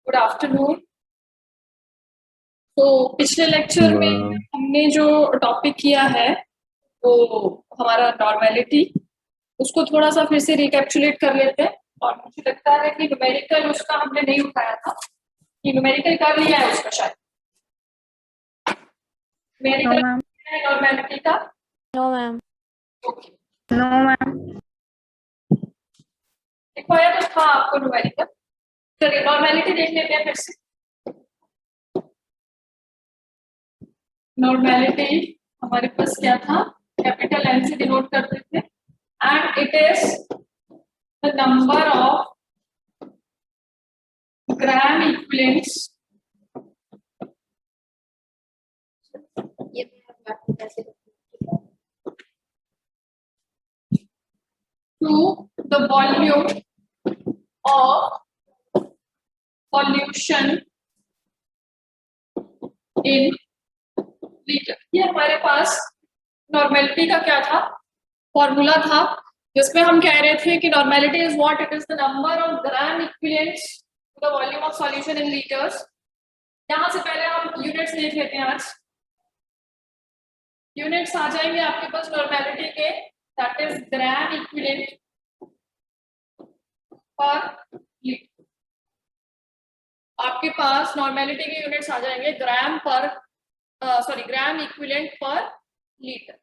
Good afternoon. तो पिछले lecture में हमने जो टॉपिक किया है वो हमारा नॉर्मेलिटी, उसको थोड़ा सा फिर से रिकैप्चुलेट कर लेते हैं। और मुझे लगता है कि न्यूमेरिकल उसका हमने नहीं उठाया था, कि न्यूमेरिकल कर लिया है उसका शायद। न्यूमेरिकल है नॉर्मेलिटी का? No ma'am. Okay, no ma'am. दिखाया तो था आपको न्यूमेरिकल। चलिए नॉर्मेलिटी देख लेते हैं फिर से। नॉर्मेलिटी हमारे पास क्या था, कैपिटल एन से डिनोट करते थे, and it is the number of gram equivalents to the volume of solution in liter। ये हमारे पास नॉर्मेलिटी का क्या था, फॉर्मूला था, जिसमें हम कह रहे थे कि normality is what, it is the number of gram equivalents to the volume of solution in litres. यहां से पहले हम यूनिट्स देख लेते हैं। आज यूनिट्स आ जाएंगे आपके पास नॉर्मेलिटी के, दैट इज ग्राम इक्विवेलेंट पर लीटर। आपके पास नॉर्मेलिटी के यूनिट्स आ जाएंगे ग्राम पर ग्राम इक्विवेलेंट पर लीटर।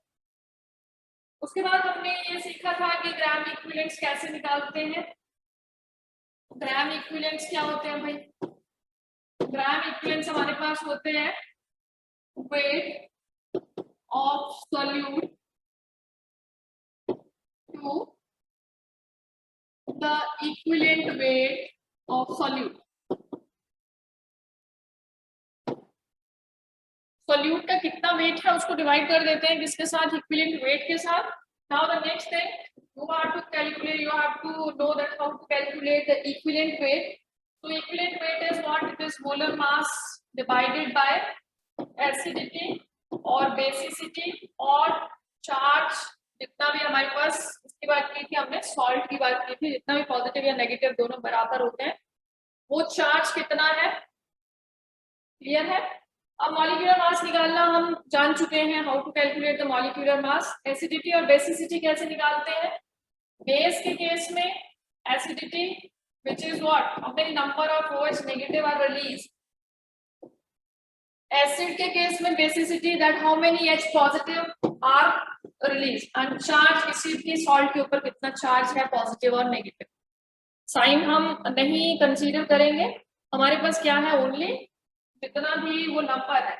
उसके बाद हमने ये सीखा था कि ग्राम इक्विवेलेंट्स कैसे निकालते हैं। ग्राम इक्विवेलेंट्स क्या होते हैं भाई? ग्राम इक्विवेलेंट्स हमारे पास होते हैं weight of solute to the equivalent weight of solute. Solute का कितना वेट है उसको डिवाइड कर देते हैं किसके साथ, इक्विवेलेंट वेट के साथ। Now the next thing you have to calculate, you have to know that how to calculate the equivalent weight. So equivalent weight is what? It is molar mass divided by acidity और basicity और charge। जितना भी हमारे पास इसकी बात की थी हमने, सॉल्ट की बात की थी, जितना भी पॉजिटिव या नेगेटिव दोनों बराबर होते हैं, वो चार्ज कितना है, क्लियर है। अब मॉलिक्यूलर मास निकालना हम जान चुके हैं, how to calculate the molecular mass. Acidity और बेसिसिटी कैसे निकालते हैं? बेस के केस में acidity which is what, how many number of OH negative are released। Acid के केस में basicity, that how many H positive are released। and charge किसी भी सॉल्ट के ऊपर कितना चार्ज है, पॉजिटिव और नेगेटिव। साइन हम नहीं कंसीडर करेंगे, हमारे पास क्या है, ओनली जितना भी वो नंबर है,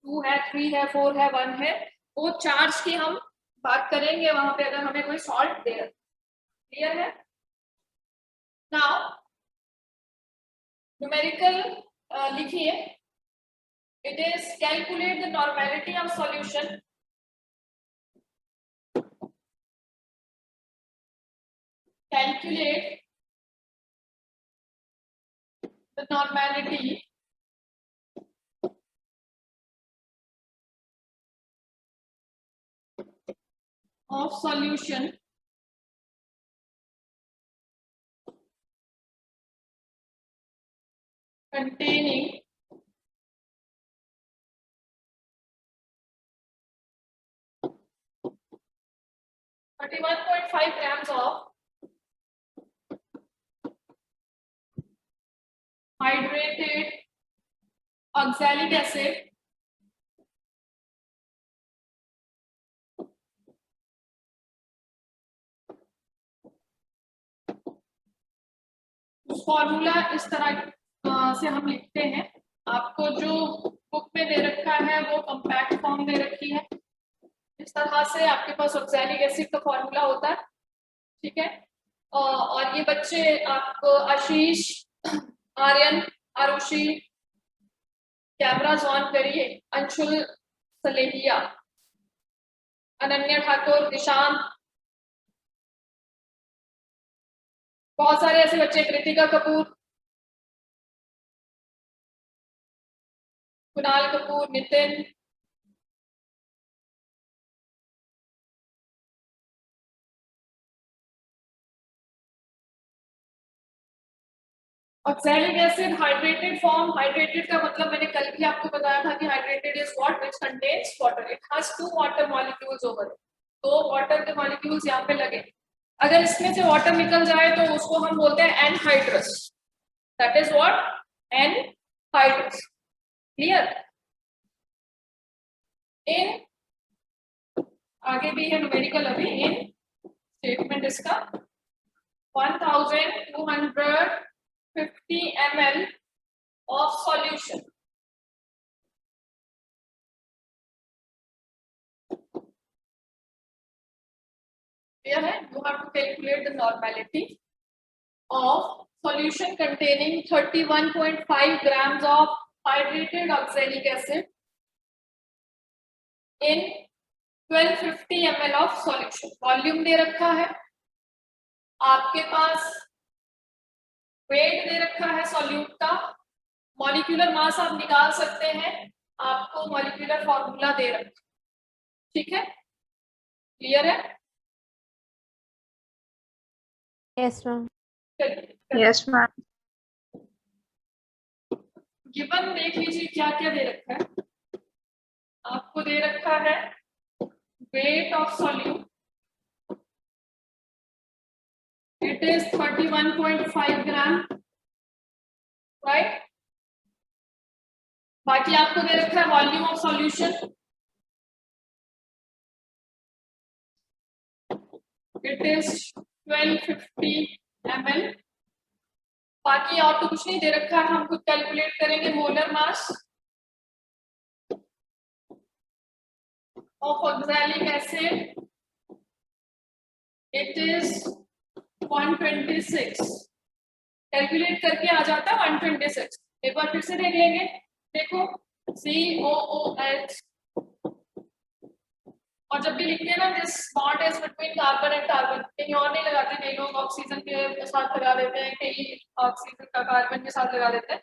2 है, 3 है, 4 है, 1 है, वो चार्ज की हम बात करेंगे वहां पे अगर हमें कोई सॉल्ट दे। क्लियर है। नाउ न्यूमेरिकल लिखिए, it is calculate the normality of solution calculate the normality of solution containing 31.5 grams of hydrated oxalic acid formula इस तरह से हम लिखते हैं। आपको जो बुक में दे रखा है वो कॉम्पैक्ट फॉर्म में रखी है, इस तरह से आपके पास ऑक्सैलिक एसिड का फॉर्मूला होता है, ठीक है। और ये बच्चे आपको आशीष, आर्यन, आरुषि, कैमरास ऑन करिए, अंशुल सलेहिया, अनन्या ठाकुर, निशांत, बहुत सारे ऐसे बच्चे, Kritika Kapoor, Kunal Kapoor, Nitin, oxalic acid hydrated form, hydrated का मतलब मैंने कल भी आपको बताया था कि hydrated is what which contains water, it has 2 water molecules over, 2 water के मॉलिक्यूल्स यहाँ पे लगे, अगर इसमें से वाटर निकल जाए तो उसको हम बोलते हैं anhydrous, that is what anhydrous, clear. इन आगे भी है न्यूमेरिकल अभी, इन स्टेटमेंट इसका 1250 ml of solution clear है, you have to calculate the normality of solution containing 31.5 grams of hydrated oxalic acid in 1250 ml of solution, volume दे रखा है आपके पास, वेट दे रखा है सॉल्यूट का, मॉलिक्यूलर मास आप निकाल सकते हैं, आपको मॉलिक्यूलर फॉर्मूला दे रखा, ठीक है, क्लियर है। Yes, ma'am. Yes, ma'am. Given देख लीजिए क्या क्या दे रखा है, आपको दे रखा है wait of solute, it is 31.5 gram, right. बाकी आपको दे रखा है volume of solution, it is 1250 ml, बाकी और तो कुछ नहीं दे रखा है, हम खुद कैलकुलेट करेंगे। Molar mass of oxalic acid, it is 126, calculate करके आ जाता है 126, एक बार फिर से देख लेंगे, देखो COOH, और जब भी लिखते हैं ना this bond is between carbon and carbon, कहीं और नहीं लगाते, कई लोग ऑक्सीजन के साथ लगा देते हैं, कई ऑक्सीजन का कार्बन के साथ लगा देते हैं,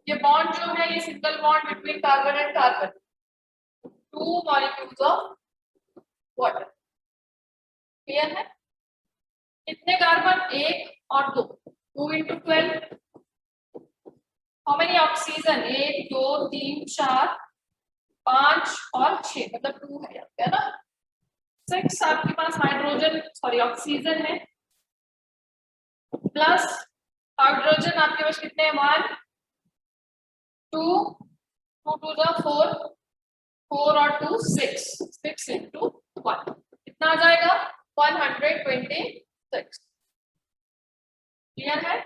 ये बॉन्ड जो है ये single bond between carbon and carbon, 2 molecules of water, clear है। कितने कार्बन, 1 और 2, 2 into 12, हाउ मेनी ऑक्सीजन, 1 2 3 4 5 और 6, मतलब 2 है ना, 6 आपके पास हाइड्रोजन सॉरी ऑक्सीजन है, प्लस हाइड्रोजन आपके पास कितने हैं, 1 2 2 2 4 4 और 2 6 6 into 1 कितना आ जाएगा 126, क्लियर है।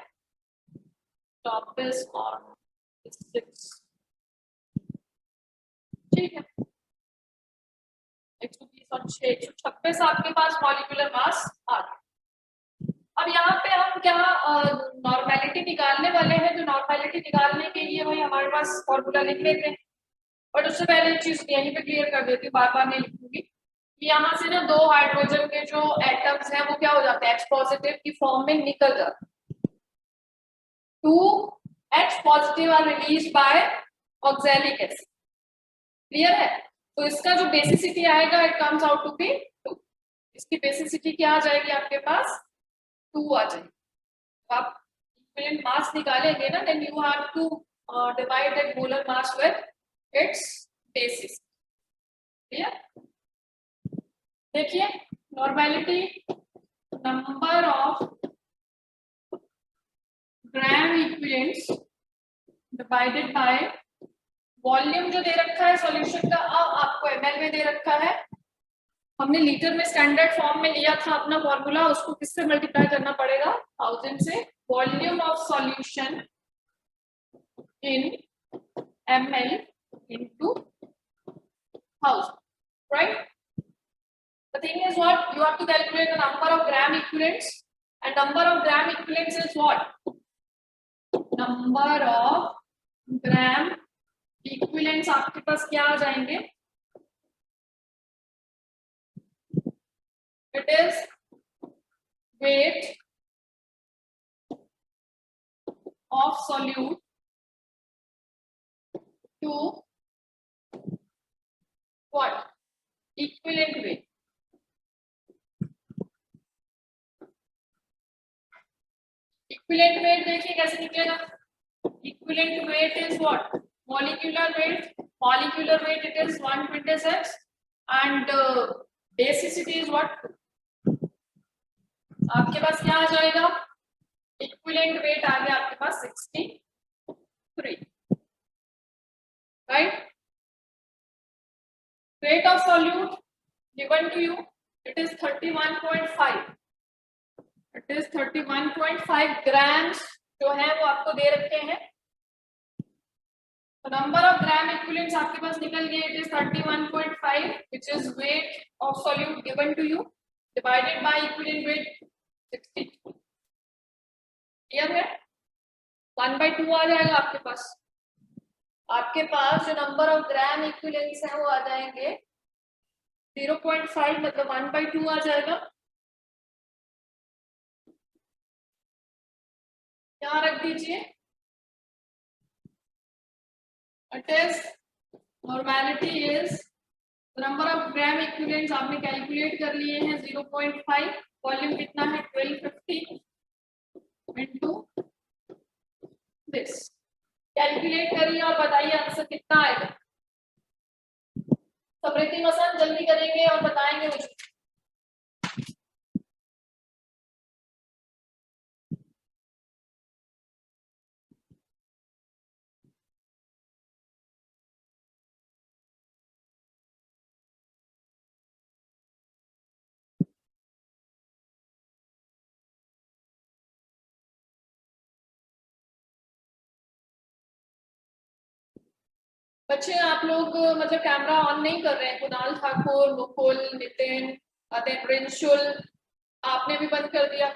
टॉप इज ऑन 6, ठीक है, 120 और 6 126 आपके पास मॉलिक्यूलर मास आ गया। अब यहाँ पे हम क्या नॉर्मेलिटी निकालने वाले हैं, तो नॉर्मेलिटी निकालने के लिए वही हमारे पास फॉर्मूला लिख लेते हैं, और उससे पहले एक चीज यहीं पे क्लियर कर देती हूँ, बार बार नहीं लिखूंगी, कि यहाँ से ना 2 हाइड्रोजन के जो एटम्स हैं वो क्या हो जाते हैं, H पॉजिटिव की फॉर्म में निकल जाते हैं, 2 H positive are release by oxalic acid, clear है। तो इसका जो बेसिसिटी आएगा it comes out to be 2, इसकी बेसिसिटी क्या आ जाएगी आपके पास 2 आ जाएगी। आप इक्विवेलेंट मास निकालेंगे ना, then you have to divide that molar mass with its basis, clear. देखिए normality, number of gram equivalents divided by volume जो दे रखा है सॉल्यूशन का, अब आपको ml में दे रखा है, हमने लीटर में स्टैंडर्ड फॉर्म में लिया था अपना फॉर्मूला, उसको किससे मल्टीप्लाई करना पड़ेगा 1000 से, volume of solution in ml into 1000, right? The thing is what you have to calculate the number of gram equivalents, and number of gram equivalents is what, number of gram equivalents आपके पास क्या आ जाएंगे, it is weight of solute to what, equivalent weight, equivalent weight देखिए कैसे निकलेगा, Equivalent weight is what? Molecular weight. Molecular weight it is 126 and basicity is what? आपके पास क्या आ जाएगा? Equivalent weight आ गया आपके पास 63, right? Weight of solute given to you, it is 31.5. It is 31.5 grams जो है वो आपको दे रखे हैं. तो नंबर ऑफ ग्राम इक्विवेलेंट्स आपके पास निकल गए. It is 31.5 which is weight of solute given to you divided by equivalent weight 60. Clear है? 1/2 आ जाएगा आपके पास. आपके पास जो नंबर ऑफ ग्राम इक्विवेलेंट्स है वो आ जाएंगे 0.5 मतलब 1/2 आ जाएगा. यहाँ रख दीजिए. It is normality is the number of gram equivalents आपने कैलकुलेट कर लिए हैं 0.5. वॉल्यूम कितना है 1250 into this. कैलकुलेट करिए और बताइए आंसर कितना आएगा. समृद्धि मसान जल्दी करेंगे और बताएंगे मुझे. बच्चे आप लोग मतलब कैमरा ऑन नहीं कर रहे हैं. कुणाल ठाकुर, मुकुल, नितिन, देन रिंशुल, आपने भी बंद कर दिया.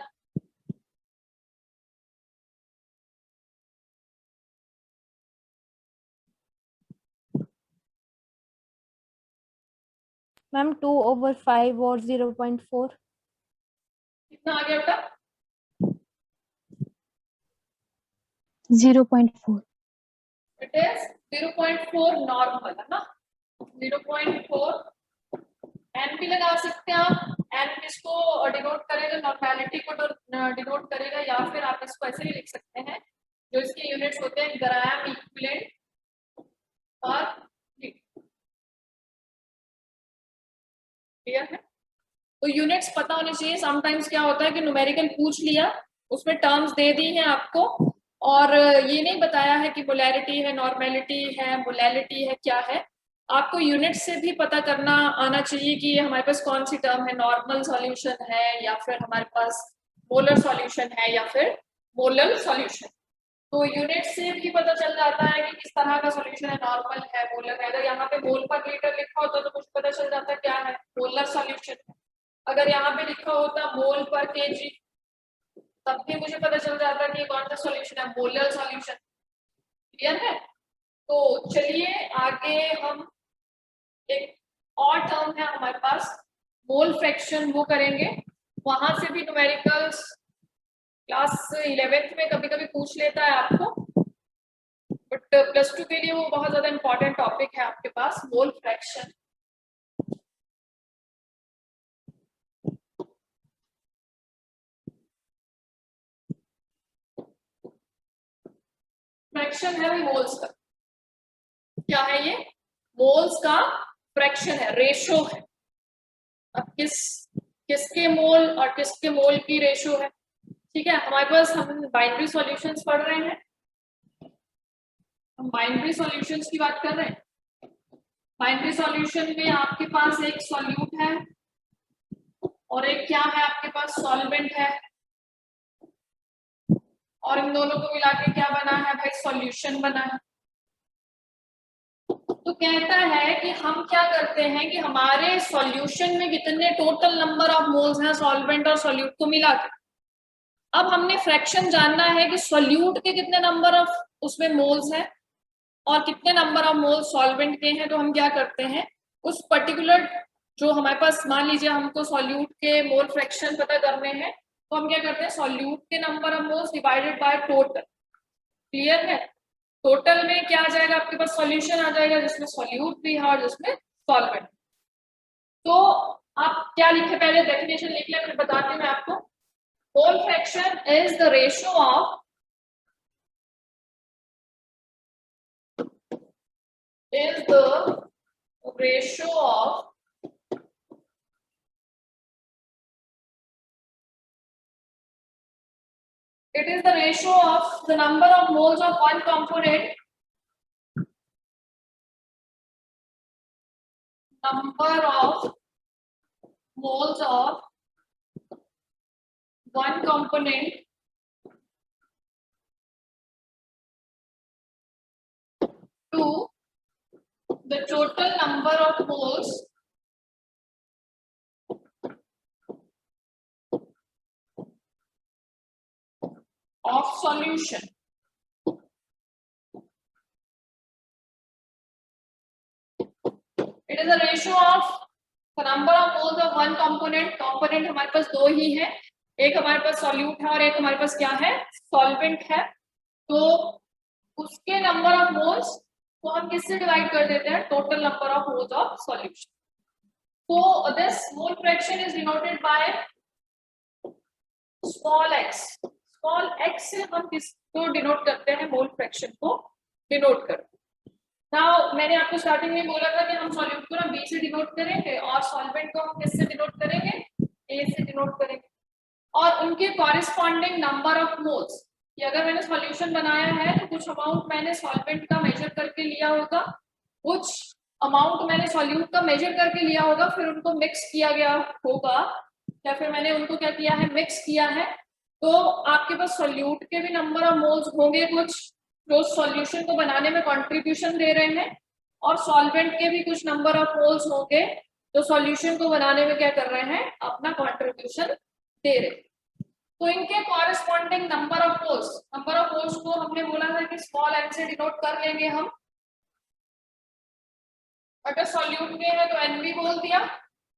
मैम 2/5 और 0.4. कितना आ गया बेटा? 0.4. इट इज 0.4 नॉर्मल है ना. 0.4 एन भी लगा सकते हैं आप. एन इसको डिनोट करेगा, नॉर्मेलिटी को डिनोट करेगा, या फिर आप इसको ऐसे भी लिख सकते हैं जो इसके यूनिट्स होते हैं ग्राम इक्विवेलेंट पर लीटर. क्लियर है? तो यूनिट्स पता होने चाहिए. समटाइम्स क्या होता है कि न्यूमेरिकल पूछ लिया, उसमें टर्म्स दे दी हैं आपको और ये नहीं बताया है कि मोलैरिटी है, नॉर्मेलिटी है, मोलैलिटी है, क्या है. आपको यूनिट से भी पता करना आना चाहिए कि हमारे पास कौन सी टर्म है. नॉर्मल सॉल्यूशन है या फिर हमारे पास मोलर सॉल्यूशन है या फिर मोलर सॉल्यूशन. तो यूनिट से भी पता चल जाता है कि किस तरह का सॉल्यूशन है, नॉर्मल है, मोलर है. अगर यहाँ पे मोल पर लीटर लिखा होता तो मुझे पता चल जाता क्या है, मोलर सॉल्यूशन है. अगर यहाँ पे लिखा होता मोल पर केजी तब भी मुझे पता चल जाता कि कौन सा सॉल्यूशन है, मोलर सॉल्यूशन. क्लियर है? तो चलिए आगे हम एक और टर्म है हमारे पास मोल फ्रैक्शन, वो करेंगे. वहां से भी न्यूमेरिकल्स क्लास 11th में कभी कभी पूछ लेता है आपको, बट +2 के लिए वो बहुत ज्यादा इंपॉर्टेंट टॉपिक है आपके पास, मोल फ्रैक्शन. फ्रैक्शन है वो मोल्स का. क्या है ये? मोल्स का फ्रैक्शन है, रेशो है. अब किसके मोल और किसके मोल की रेशो है. ठीक है, हमारे पास हम बाइनरी सॉल्यूशंस पढ़ रहे हैं. हम बाइनरी सॉल्यूशंस की बात कर रहे हैं. बाइनरी सॉल्यूशन में आपके पास एक सॉल्यूट है और एक क्या है आपके पास, सॉल्वेंट है. और इन दोनों को मिला के क्या बना है भाई, सॉल्यूशन बना है. तो कहता है कि हम क्या करते हैं कि हमारे सॉल्यूशन में कितने टोटल नंबर ऑफ मोल्स हैं सॉल्वेंट और सॉल्यूट को मिला के. अब हमने फ्रैक्शन जानना है कि सॉल्यूट के कितने नंबर ऑफ उसमें मोल्स हैं और कितने नंबर ऑफ मोल्स सॉल्वेंट के हैं. तो हम क्या करते हैं, उस पर्टिकुलर जो हमारे पास, मान लीजिए हमको सॉल्यूट के मोल फ्रैक्शन पता करने हैं, तो हम क्या करते हैं, सॉल्यूट के number of moles divided by total. Clear है? टोटल में क्या आ जाएगा आपके पास, सॉल्यूशन आ जाएगा जिसमें सॉल्यूट भी है और जिसमें सॉल्वेंट. तो आप क्या लिखे, पहले डेफिनेशन लिख लें फिर बताती हूँ मैं आपको. Mole fraction is the ratio of is the ratio of the number of moles of one component to the total number of moles of solution. It is a ratio of the number of moles of one component. Component हमारे पास दो ही है, एक हमारे पास solute है और एक हमारे पास क्या है, सॉल्वेंट है. तो उसके नंबर ऑफ मोल्स को हम किससे डिवाइड कर देते हैं, total number of moles of solution. So this mole fraction is denoted by small x. Small x से हम किसको डिनोट करते हैं, मोल फ्रैक्शन को डिनोट करते हैं. Now मैंने आपको स्टार्टिंग में बोला था कि हम सॉल्यूट को ना b से डिनोट करेंगे और सॉल्वेंट को हम किससे डिनोट करेंगे, a से डिनोट करेंगे. और उनके कॉरेस्पॉन्डिंग नंबर ऑफ मोल्स, कि अगर मैंने सॉल्यूशन बनाया है तो कुछ अमाउंट मैंने सॉल्वेंट का मेजर करके लिया होगा, कुछ अमाउंट मैंने सॉल्यूट का मेजर करके लिया होगा, फिर उनको मिक्स किया गया होगा, या फिर मैंने उनको क्या किया है, मिक्स किया है. तो आपके पास सॉल्यूट के भी नंबर ऑफ मोल्स होंगे कुछ जो सॉल्यूशन को बनाने में कंट्रीब्यूशन दे रहे हैं, और सॉल्वेंट के भी कुछ नंबर ऑफ मोल्स होंगे जो सॉल्यूशन को बनाने में क्या कर रहे हैं, अपना कंट्रीब्यूशन दे रहे हैं. तो इनके कॉरेस्पॉन्डिंग नंबर ऑफ मोल्स को हमने बोला था कि स्मॉल n से डिनोट कर लेंगे हम. अगर सॉल्यूट के हैं तो NB बोल दिया,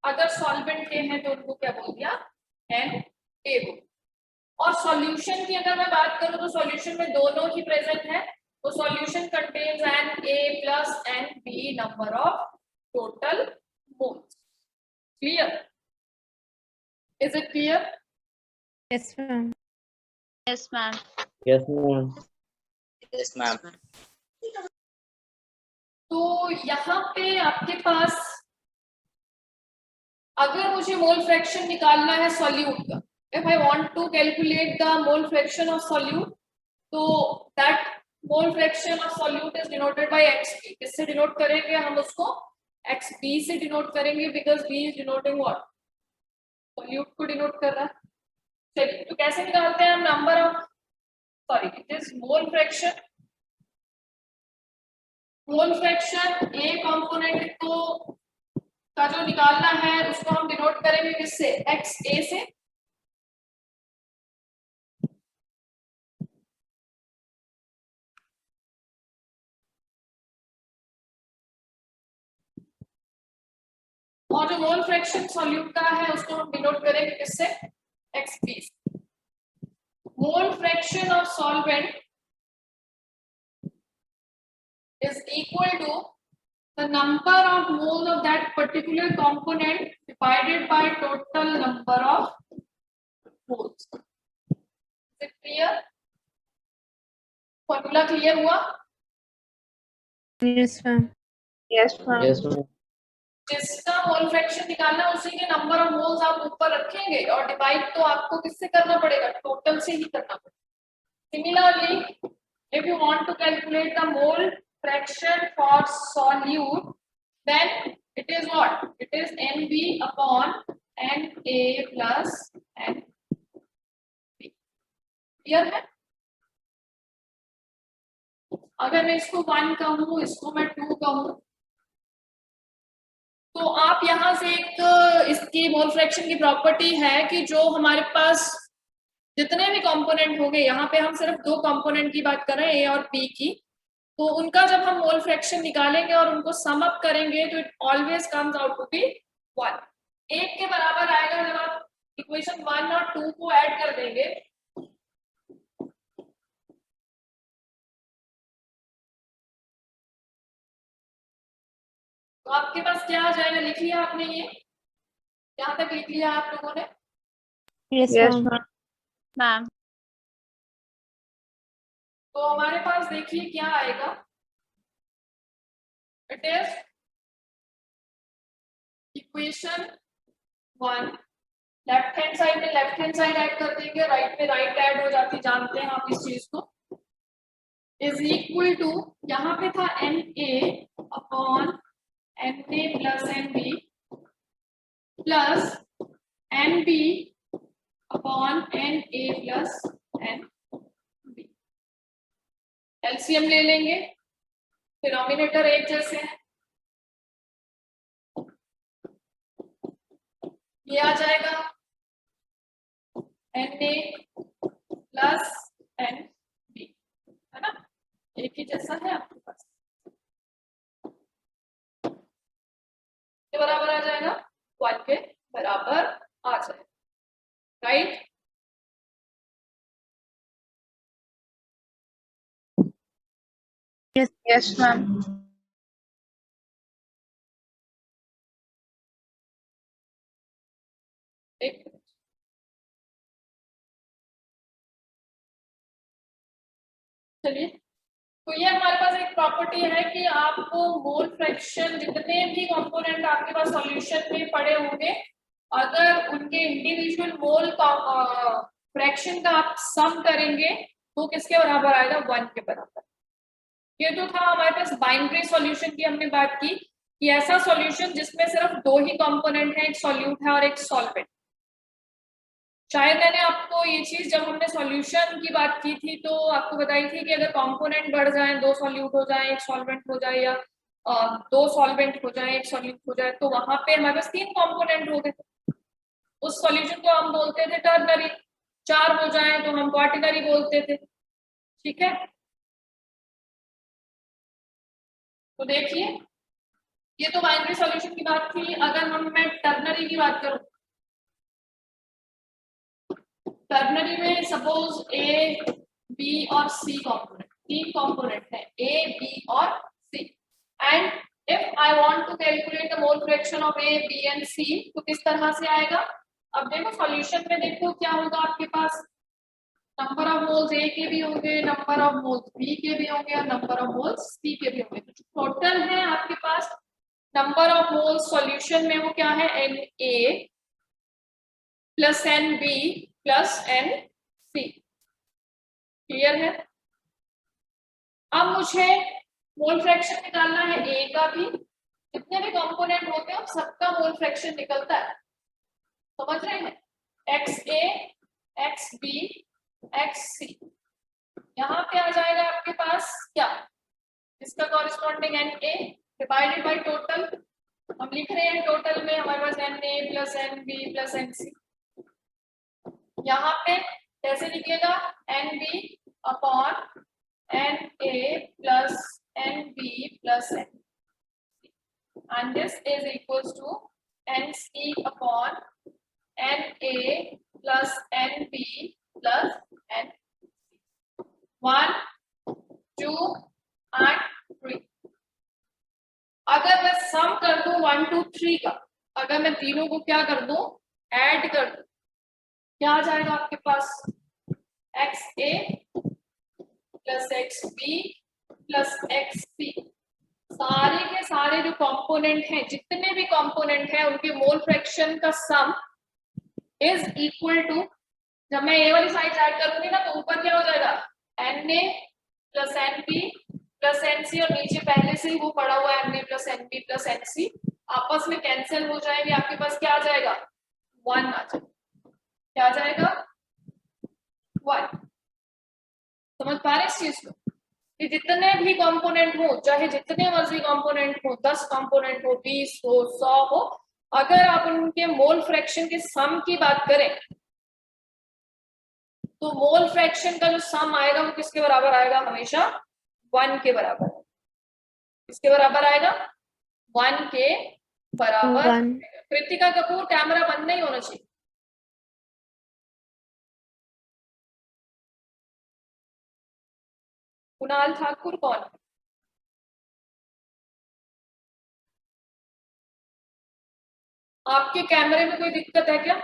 अगर सॉल्वेंट के हैं तो उनको क्या बोल दिया, NA बोल. और सॉल्यूशन की अगर मैं बात करूं तो सॉल्यूशन में दोनों ही प्रेजेंट है, तो solution contains NA plus NB number of total moles. Clear? Is it clear? Yes, ma'am. Yes, ma'am. Yes, ma'am. Yes, ma'am. तो यहाँ पे आपके पास अगर मुझे मोल फ्रैक्शन निकालना है सॉल्यूट का, if I want to calculate the mole fraction of solute, तो that mole fraction of solute is denoted by xb. किससे डिनोट करेंगे हम उसको, xb से डिनोट करेंगे, because b is denoting what, solute को डिनोट कर रहा है. चलिए, तो कैसे निकालते हैं हम number of, sorry it is mole fraction. Mole fraction A component को का जो निकालना है उसको हम डिनोट करेंगे किससे, XA से. और जो मोल फ्रैक्शन सॉल्यूट का है उसको हम डिनोट करेंगे किससे, XB. Mole fraction of solvent is equal to the number of moles of that particular component divided by total number of moles. Is it clear? Formula clear हुआ? Yes, ma'am. Yes, ma'am. Yes, ma'am. जिसका mole fraction निकालना है उसी के number of moles आप ऊपर रखेंगे, और डिवाइड तो आपको किससे करना पड़ेगा, टोटल से ही करना पड़ेगा. Similarly, if you want to calculate the mole fraction for solute, then it is what, it is NB upon NA plus NB. Clear है? अगर मैं इसको 1 कहूँ, इसको मैं 2 कहूँ, तो आप यहां से एक इसकी मोल फ्रैक्शन की प्रॉपर्टी है कि जो हमारे पास जितने भी कंपोनेंट होंगे, यहाँ पे हम सिर्फ 2 कंपोनेंट की बात कर रहे हैं, ए और बी की, तो उनका जब हम मोल फ्रैक्शन निकालेंगे और उनको सम अप करेंगे तो it always comes out to be 1. 1 के बराबर आएगा जब आप इक्वेशन 1 और 2 को ऐड कर देंगे. तो आपके पास क्या आ जाएगा, लिख लिया आपने, ये यहाँ तक लिख लिया आप लोगों ने? Yes, Yes, ma'am. ma'am. Ma'am. तो हमारे पास देखिए क्या आएगा, it is equation 1। Left hand side में लेफ्ट हैंड साइड ऐड कर देंगे, राइट में राइट ऐड हो जाती, जानते हैं आप इस चीज को। इज इक्वल टू, यहाँ पे था n A upon n A plus n B plus n B upon n A plus n B. LCM ले लेंगे, डिनोमिनेटर एक जैसे है, ये आ जाएगा n A plus n B, है ना, एक ही जैसा है आपके पास, ये बराबर आ जाएगा 1 के बराबर आ जाएगा, राइट। Yes, ma'am. एक चलिए, तो ये हमारे पास एक प्रॉपर्टी है कि आपको मोल फ्रैक्शन जितने भी कंपोनेंट आपके पास सॉल्यूशन में पड़े होंगे, अगर उनके इंडिविजुअल मोल फ्रैक्शन का आप सम करेंगे तो किसके बराबर आएगा, 1 के बराबर। ये तो था हमारे पास बाइनरी सॉल्यूशन की हमने बात की कि ऐसा सॉल्यूशन जिसमें सिर्फ 2 ही कंपोनेंट है, एक सॉल्यूट है और एक सॉल्वेंट। शायद मैंने आपको ये चीज जब हमने सॉल्यूशन की बात की थी तो आपको बताई थी कि अगर कंपोनेंट बढ़ जाए, 2 सॉल्यूट हो जाए, एक सॉल्वेंट हो जाए, या 2 सॉल्वेंट हो जाए, एक सॉल्यूट हो जाए, तो वहां पे हमारे पास 3 कंपोनेंट हो गए। उस सॉल्यूशन को हम बोलते थे टर्नरी। 4 हो जाए तो हम क्वार्टिनरी बोलते थे, ठीक है। तो देखिए, ये तो बाइनरी सॉल्यूशन की बात थी। अगर मैं टर्नरी की बात करूं, टर्नरी में सपोज ए, बी और सी कंपोनेंट, 3 कंपोनेंट है ए, बी और C, and if I want to calculate the mole fraction of A, B and C, तो किस तरह से आएगा। अब देखो सॉल्यूशन में, देखो क्या होगा आपके पास, नंबर ऑफ मोल्स ए के भी होंगे, नंबर ऑफ मोल्स बी के भी होंगे और नंबर ऑफ मोल्स सी के भी होंगे। तो टोटल है आपके पास नंबर ऑफ मोल्स सॉल्यूशन में, वो क्या है, n A plus n B plus n C. Clear है। अब मुझे मोल फ्रैक्शन निकालना है ए का भी, जितने भी कंपोनेंट होते हैं सबका मोल फ्रैक्शन निकलता है, समझ रहे हैं, x A, x B, x C. यहाँ पे आ जाएगा आपके पास क्या, इसका corresponding n A divided by total. हम लिख रहे हैं टोटल में हमारे पास n A plus n B plus n C. यहाँ पे कैसे लिखेगा, n B upon n A plus n B plus n, and this is equals to nc upon na plus nb plus n। 1, 2 and 3। अगर मैं सम कर दूं 1, 2, 3 का, अगर मैं तीनों को क्या कर दूं, ऐड कर दूं, क्या आ जाएगा आपके पास, x A plus x B plus x C. सारे के सारे जो कंपोनेंट हैं, जितने भी कंपोनेंट हैं, उनके मोल फ्रैक्शन का सम इज इक्वल टू, जब मैं ए वाली साइड ऐड करूंगी ना तो ऊपर क्या हो जाएगा, n A plus n B plus n C, और नीचे पहले से ही वो पड़ा हुआ है n A plus n B plus n C, आपस में कैंसिल हो जाएंगे। आपके पास क्या आ जाएगा, 1 आ जाएगा। क्या आ जाएगा, 1। समझ पा रहे इस चीज को, कि जितने भी कंपोनेंट हो, चाहे जितने मर्जी कंपोनेंट हो, 10 कंपोनेंट हो, 20 हो, 100 हो, अगर आप उनके मोल फ्रैक्शन के सम की बात करें तो मोल फ्रैक्शन का जो सम आएगा वो किसके बराबर आएगा, हमेशा 1 के बराबर। किसके बराबर आएगा, 1 के बराबर। 1। कृतिका कपूर, कैमरा बंद नहीं होना चाहिए। कुणाल ठाकुर कौन है, आपके कैमरे में कोई दिक्कत है क्या,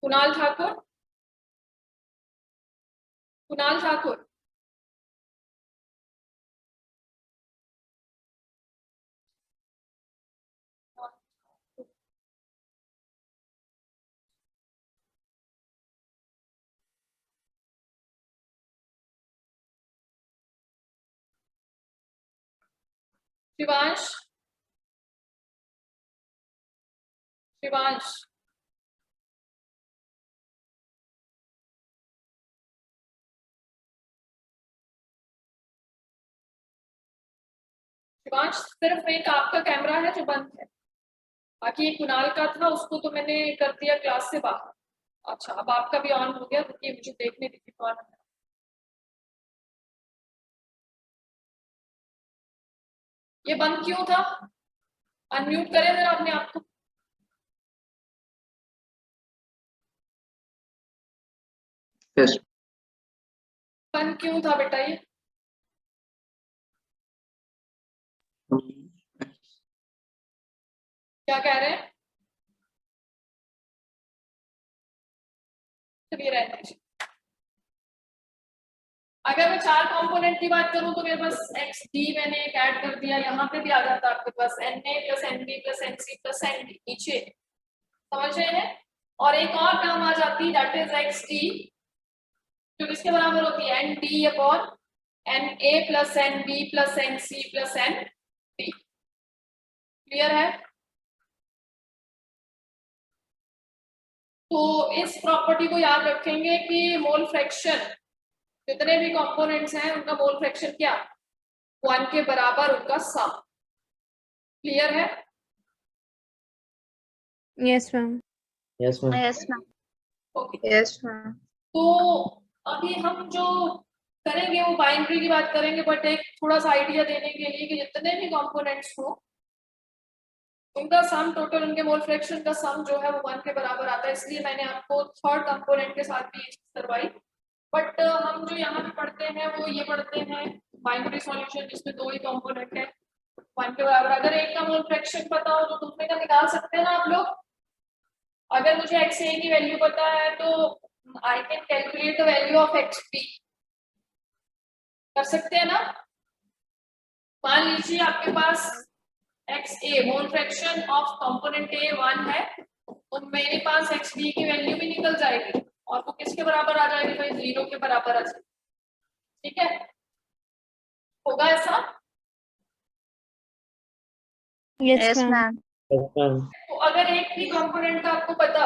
कुणाल ठाकुर, कुणाल ठाकुर। शिवांश, शिवांश, शिवांश, सिर्फ एक आपका कैमरा है जो बंद है, बाकी एक कुणाल का था, उसको तो मैंने कर दिया क्लास से बाहर। अच्छा, अब आपका भी ऑन हो गया, तो ये मुझे देखने दीजिए कौन है। ये बंद क्यों था? अनम्यूट करें जरा अपने आप को। Yes. बंद क्यों था बेटा ये? क्या कह रहे हैं? चलिए रहने दीजिए। अगर मैं 4 कंपोनेंट की बात करूं तो मेरे पास एक्स डी मैंने एक ऐड कर दिया, यहाँ पे भी आ जाता आपके पास n A plus n B plus n C plus n D नीचे, समझ रहे हैं? और एक और टर्म आ जाती है दैट इज एक्स डी, जो किसके बराबर होती है? N D upon n A plus n B plus n C plus n D. Clear है? तो इस प्रॉपर्टी को याद रखेंगे कि मोल फ्रैक्शन, जितने भी कंपोनेंट्स हैं उनका मोल फ्रैक्शन क्या? 1 के बराबर उनका सम। क्लियर है? Yes, ma'am. Yes, ma'am. Yes, ma'am. Okay. Yes, ma'am. तो अभी हम जो करेंगे वो बाइनरी की बात करेंगे, बट एक थोड़ा सा आइडिया देने के लिए कि जितने भी कंपोनेंट्स हो उनका सम टोटल, उनके मोल फ्रैक्शन का सम जो है वो 1 के बराबर आता है, इसलिए मैंने आपको थर्ड कंपोनेंट के साथ भी ये चीज करवाई। बट हम जो यहाँ पे पढ़ते हैं वो ये पढ़ते हैं बाइनरी सॉल्यूशन, जिसमें 2 ही कंपोनेंट है 1 के बराबर। अगर एक का मोल फ्रैक्शन पता हो तो दूसरे का निकाल सकते हैं ना आप लोग। अगर मुझे एक्स ए की वैल्यू पता है तो I can calculate the value of x B, कर सकते हैं ना? मान लीजिए आपके पास x A mole fraction of component A 1 है, तो मेरे पास एक्स बी की वैल्यू भी निकल जाएगी और वो किसके बराबर आ जाएगी भाई? 0 के बराबर आ जाएगी। ठीक है, होगा ऐसा? Yes, Yes, ma'am. ma'am. Yes, ma'am. तो अगर एक भी कंपोनेंट का आपको पता